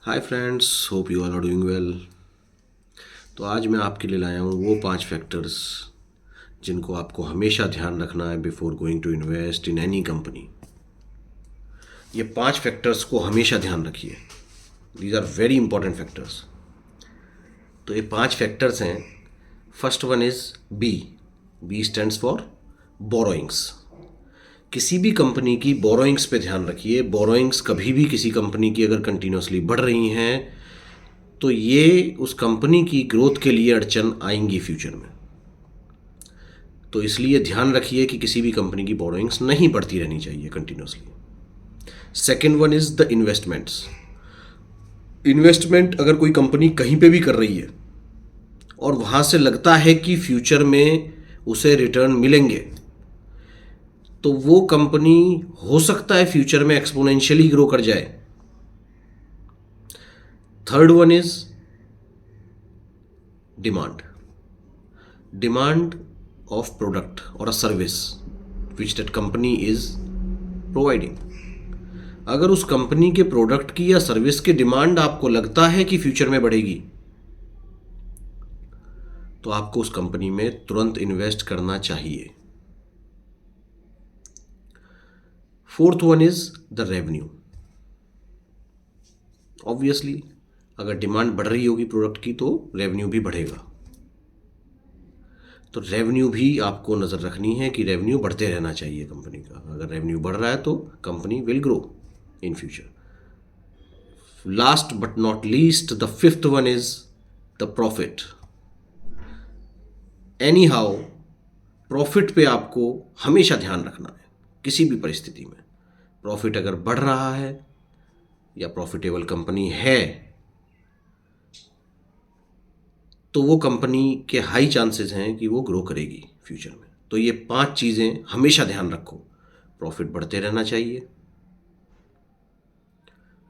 Hi friends, hope you all are doing well. तो आज मैं आपके लिए लाया हूँ वो 5 फैक्टर्स जिनको आपको हमेशा ध्यान रखना है before going to invest in any company. ये 5 फैक्टर्स को हमेशा ध्यान रखिए। These are very important factors. तो ये 5 फैक्टर्स हैं। First one is B. B stands for borrowings. किसी भी कंपनी की बोरोइंग्स पे ध्यान रखिए। बोरोइंग्स कभी भी किसी कंपनी की अगर कंटिन्यूसली बढ़ रही हैं तो ये उस कंपनी की ग्रोथ के लिए अड़चन आएंगी फ्यूचर में। तो इसलिए ध्यान रखिए कि किसी भी कंपनी की बोरोइंग्स नहीं बढ़ती रहनी चाहिए continuously. Second one is the investments. Investment अगर कोई कंपनी कहीं पे भी कर रही है और वहाँ से लगता है कि फ्यूचर में उसे रिटर्न मिलेंगे, तो वो कंपनी हो सकता है फ्यूचर में एक्सपोनेंशियली ग्रो कर जाए। Third one is demand. Demand of product or a service which that company is providing। अगर उस कंपनी के प्रोडक्ट की या सर्विस की डिमांड आपको लगता है कि फ्यूचर में बढ़ेगी, तो आपको उस कंपनी में तुरंत इन्वेस्ट करना चाहिए। Fourth one is the revenue. Obviously अगर डिमांड बढ़ रही होगी प्रोडक्ट की तो रेवेन्यू भी बढ़ेगा। तो रेवेन्यू भी आपको नज़र रखनी है कि रेवेन्यू बढ़ते रहना चाहिए कंपनी का। अगर रेवेन्यू बढ़ रहा है तो company will grow in future. Last but not least, the fifth one is the profit. Any how profit पे आपको हमेशा ध्यान रखना है किसी भी परिस्थिति में। प्रॉफिट अगर बढ़ रहा है या प्रॉफिटेबल कंपनी है तो वो कंपनी के हाई चांसेस हैं कि वो ग्रो करेगी फ्यूचर में। तो ये 5 चीज़ें हमेशा ध्यान रखो। प्रॉफिट बढ़ते रहना चाहिए,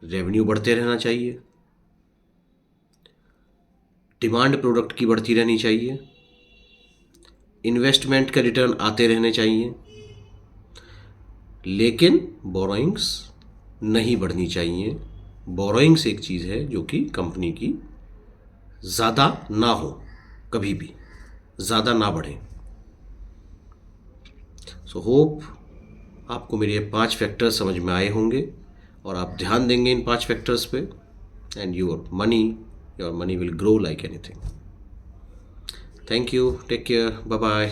रेवेन्यू बढ़ते रहना चाहिए, डिमांड प्रोडक्ट की बढ़ती रहनी चाहिए, इन्वेस्टमेंट के रिटर्न आते रहने चाहिए, लेकिन बोरोइंग्स नहीं बढ़नी चाहिए। बोरोइंग्स एक चीज़ है जो कि कंपनी की ज़्यादा ना हो, कभी भी ज़्यादा ना बढ़े। सो होप आपको मेरे ये 5 फैक्टर्स समझ में आए होंगे और आप ध्यान देंगे इन 5 फैक्टर्स पे, and your money will grow like anything. Thank you, take care, bye bye.